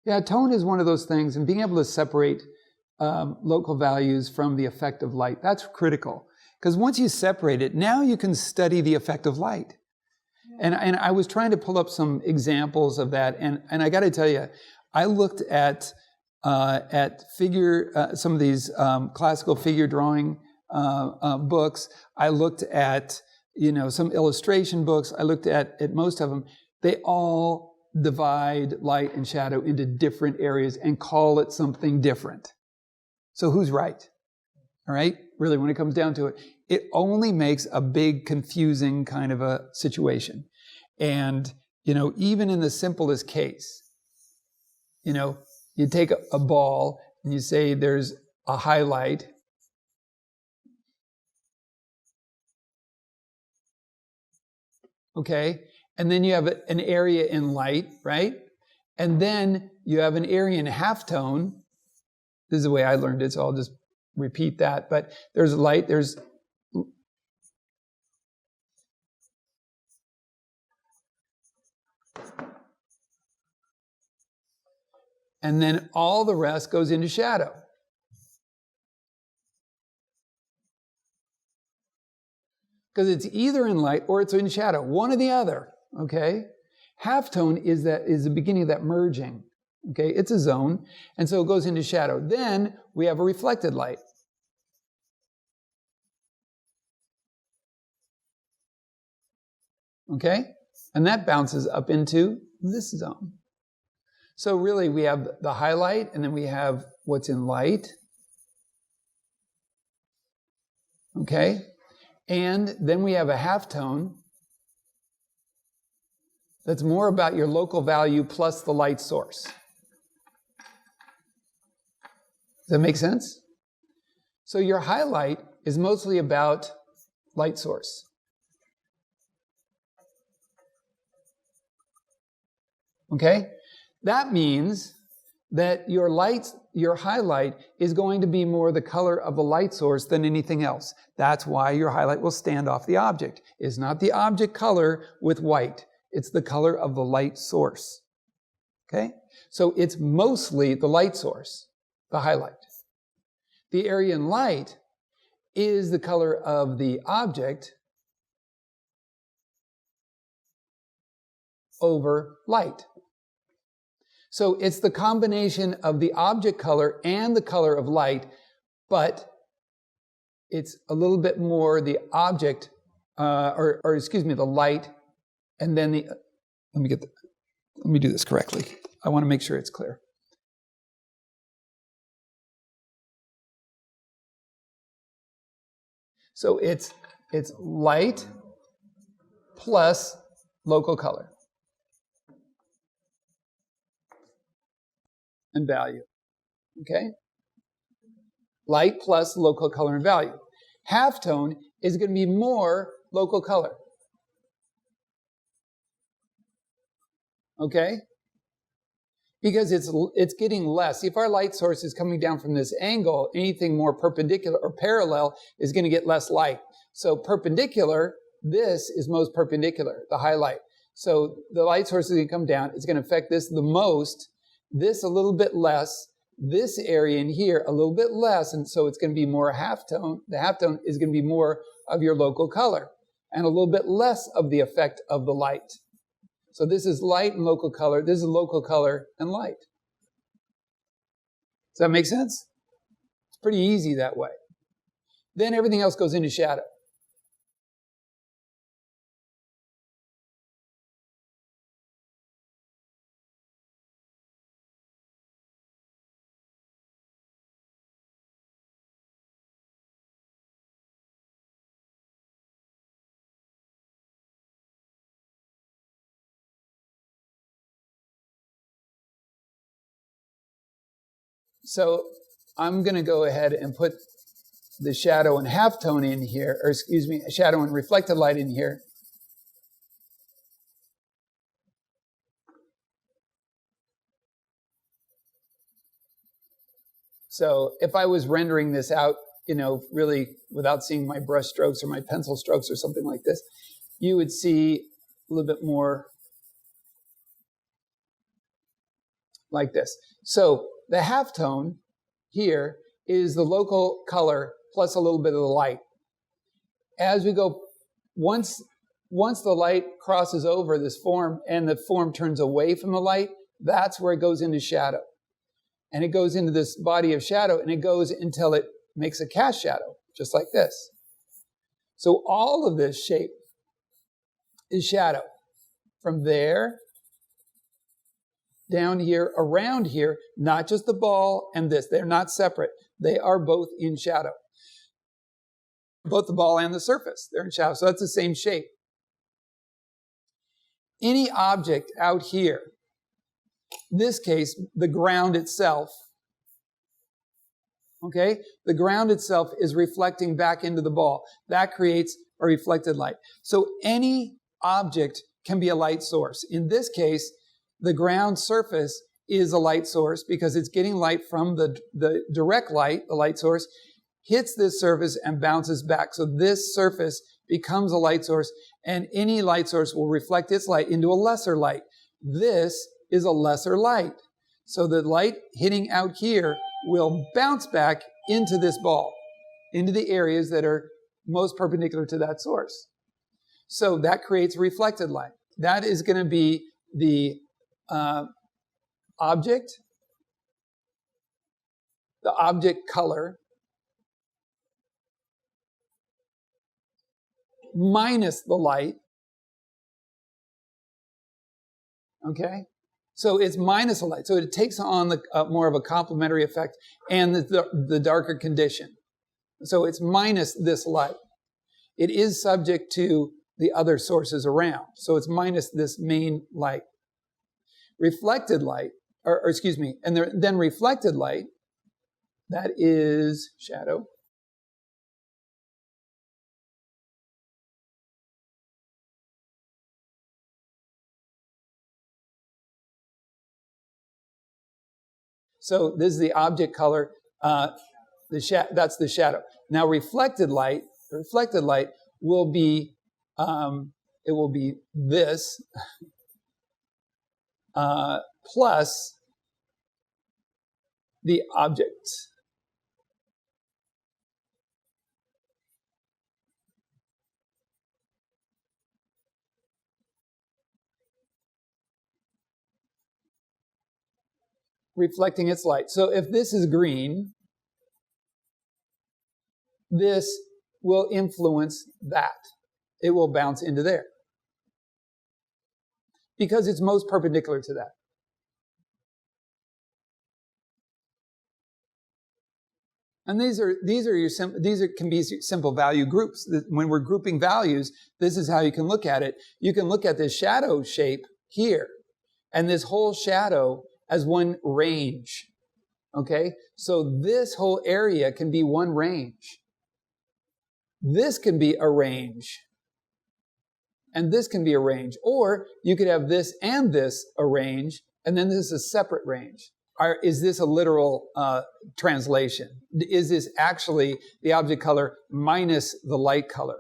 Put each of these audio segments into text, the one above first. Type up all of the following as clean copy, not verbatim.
Yeah, tone is one of those things, and being able to separate local values from the effect of light, that's critical. Because once you separate it, now you can study the effect of light. And I was trying to pull up some examples of that, and I got to tell you, I looked at some of these classical figure drawing books. I looked at some illustration books. I looked at most of them. They all divide light and shadow into different areas and call it something different. So who's right? All right? Really, when it comes down to it, it only makes a big, confusing kind of a situation. And, even in the simplest case, you take a ball and you say there's a highlight. Okay? And then you have an area in light, right? And then you have an area in halftone. This is the way I learned it, so I'll just repeat that. But there's light, there's and then all the rest goes into shadow. Because it's either in light or it's in shadow, one or the other, okay? Halftone is the beginning of that merging, okay? It's a zone, and so it goes into shadow. Then we have a reflected light. Okay? And that bounces up into this zone. So really we have the highlight, and then we have what's in light. Okay? And then we have a halftone that's more about your local value plus the light source. Does that make sense? So your highlight is mostly about light source. Okay? That means that your highlight is going to be more the color of the light source than anything else. That's why your highlight will stand off the object. It's not the object color with white. It's the color of the light source. Okay? So it's mostly the light source, the highlight. The area in light is the color of the object over light. So it's the combination of the object color and the color of light, but it's a little bit more the object, the light, and then let me do this correctly. I want to make sure it's clear. So it's light plus local color and value. Okay? Light plus local color and value. Halftone is going to be more local color. Okay? Because it's getting less. If our light source is coming down from this angle, anything more perpendicular or parallel is going to get less light. So perpendicular, this is most perpendicular, the highlight. So the light source is going to come down. It's going to affect this the most, this a little bit less, this area in here a little bit less, and so it's going to be more halftone. The halftone is going to be more of your local color and a little bit less of the effect of the light. So this is light and local color. This is local color and light. Does that make sense? It's pretty easy that way. Then everything else goes into shadow. So I'm going to go ahead and put the shadow and halftone in here, shadow and reflected light in here. So if I was rendering this out, really without seeing my brush strokes or my pencil strokes or something like this, you would see a little bit more like this. So the halftone here is the local color plus a little bit of the light. As we go, once the light crosses over this form and the form turns away from the light, that's where it goes into shadow. And it goes into this body of shadow, and it goes until it makes a cast shadow, just like this. So all of this shape is shadow. From there, down here, around here, not just the ball and this. They're not separate. They are both in shadow. Both the ball and the surface, they're in shadow. So that's the same shape. Any object out here, in this case, the ground itself, okay? The ground itself is reflecting back into the ball. That creates a reflected light. So any object can be a light source. In this case, the ground surface is a light source because it's getting light from the direct light, the light source, hits this surface and bounces back. So this surface becomes a light source, and any light source will reflect its light into a lesser light. This is a lesser light. So the light hitting out here will bounce back into this ball, into the areas that are most perpendicular to that source. So that creates reflected light. That is going to be the object color minus the light. Okay? So it's minus the light. So it takes on the more of a complementary effect and the darker condition. So it's minus this light. It is subject to the other sources around. So it's minus this main light. Reflected light, and then reflected light, that is shadow. So this is the object color. That's the shadow. Now reflected light will be it will be this plus the object. Reflecting its light. So if this is green, this will influence that. It will bounce into there because it's most perpendicular to that. And these can be simple value groups. When we're grouping values, this is how you can look at it. You can look at this shadow shape here and this whole shadow as one range. Okay? So this whole area can be one range. This can be a range. And this can be a range. Or you could have this and this a range, and then this is a separate range. Is this a literal translation? Is this actually the object color minus the light color?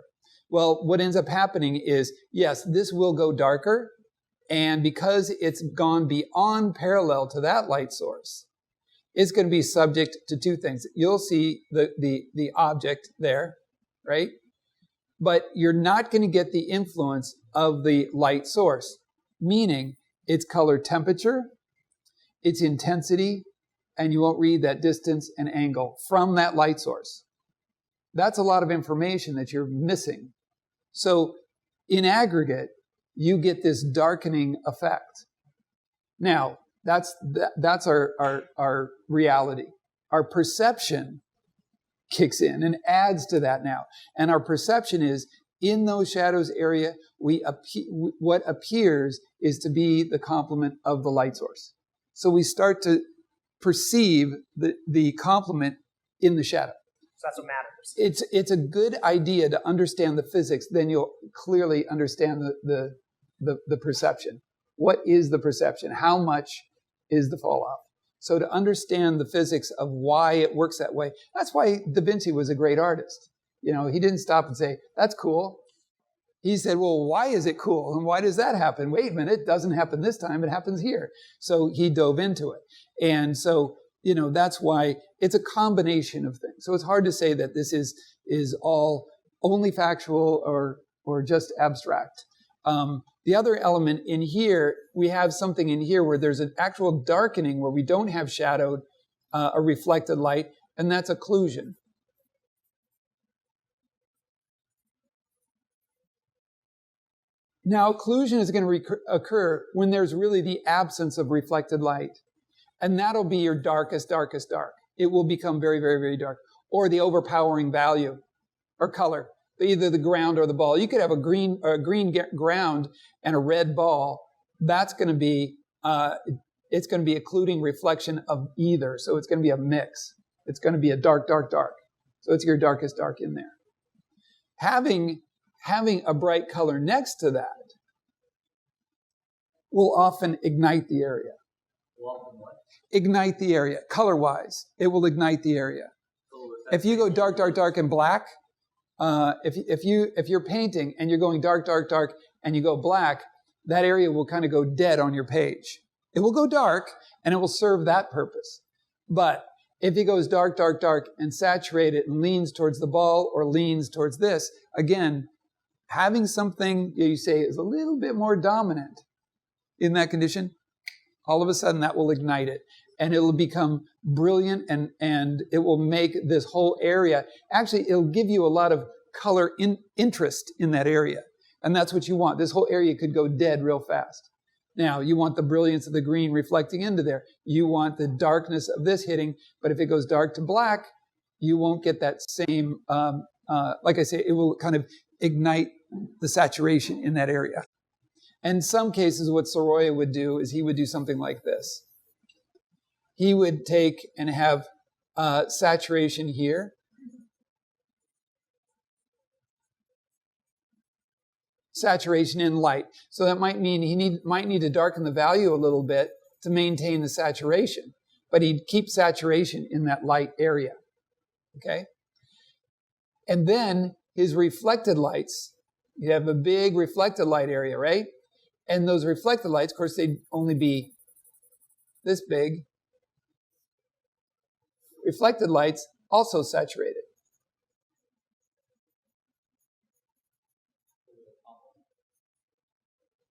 Well, what ends up happening is, yes, this will go darker, and because it's gone beyond parallel to that light source, it's going to be subject to two things. You'll see the object there, right? But you're not going to get the influence of the light source, meaning its color temperature, its intensity, and you won't read that distance and angle from that light source. That's a lot of information that you're missing. So in aggregate, you get this darkening effect. Now, that's our reality. Our perception kicks in and adds to that now. And our perception is, in those shadows area, what appears is to be the complement of the light source. So we start to perceive the complement in the shadow. So that's what matters. It's a good idea to understand the physics, then you'll clearly understand the perception. What is the perception? How much is the fall off? So to understand the physics of why it works that way, that's why Da Vinci was a great artist. You know, he didn't stop and say, that's cool. he said, well, why is it cool? And why does that happen? Wait a minute, it doesn't happen this time, it happens here. So he dove into it. And so, that's why it's a combination of things. So it's hard to say that this is all only factual or just abstract. The other element in here, we have something in here where there's an actual darkening where we don't have shadowed a reflected light, and that's occlusion. Now, occlusion is going to occur when there's really the absence of reflected light. And that'll be your darkest, darkest dark. It will become very, very, very dark. Or the overpowering value or color, either the ground or the ball. You could have a green ground and a red ball. That's going to be, it's going to be occluding reflection of either. So it's going to be a mix. It's going to be a dark, dark, dark. So it's your darkest dark in there. Having a bright color next to that will often ignite the area. Ignite the area, color-wise. It will ignite the area. If you go dark, dark, dark, and black, if you're painting and you're going dark, dark, dark, and you go black, that area will kind of go dead on your page. It will go dark, and it will serve that purpose. But if it goes dark, dark, dark, and saturated and leans towards the ball or leans towards this, again, having something you say is a little bit more dominant in that condition, all of a sudden that will ignite it. And it'll become brilliant, and it will make this whole area, actually, it'll give you a lot of color interest in that area. And that's what you want. This whole area could go dead real fast. Now, you want the brilliance of the green reflecting into there. You want the darkness of this hitting, but if it goes dark to black, you won't get that same, like I say, it will kind of ignite the saturation in that area. And in some cases, what Sorolla would do is he would do something like this. He would take and have saturation here. Saturation in light. So that might mean he might need to darken the value a little bit to maintain the saturation. But he'd keep saturation in that light area. Okay? And then his reflected lights, you have a big reflected light area, right? And those reflected lights, of course, they'd only be this big. Reflected lights also saturated.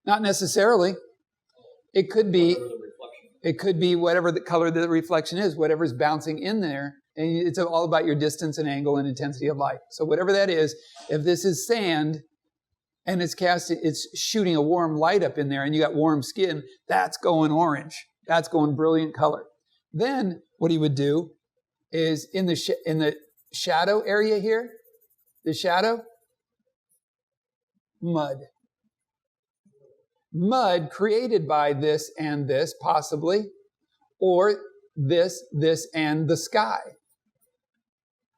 Not necessarily. It could be whatever the color the reflection is, whatever's bouncing in there. And it's all about your distance and angle and intensity of light. So whatever that is, if this is sand and it's shooting a warm light up in there and you got warm skin, that's going orange. That's going brilliant color. Then what he would do is in the shadow area here, the shadow, mud. Mud created by this and this, possibly, or this, and the sky.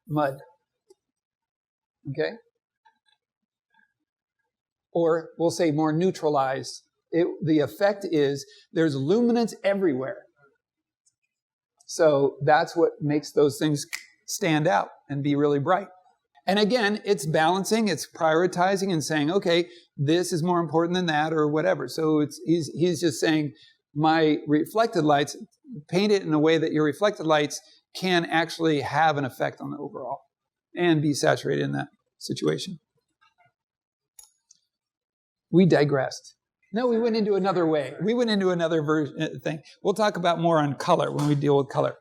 Mud. Okay? Or we'll say more neutralized. The effect is there's luminance everywhere. So that's what makes those things stand out and be really bright. And again, it's balancing, it's prioritizing and saying, okay, this is more important than that or whatever. So he's just saying, my reflected lights, paint it in a way that your reflected lights can actually have an effect on the overall and be saturated in that situation. We digressed. No, we went into another way. We went into another thing. We'll talk about more on color when we deal with color.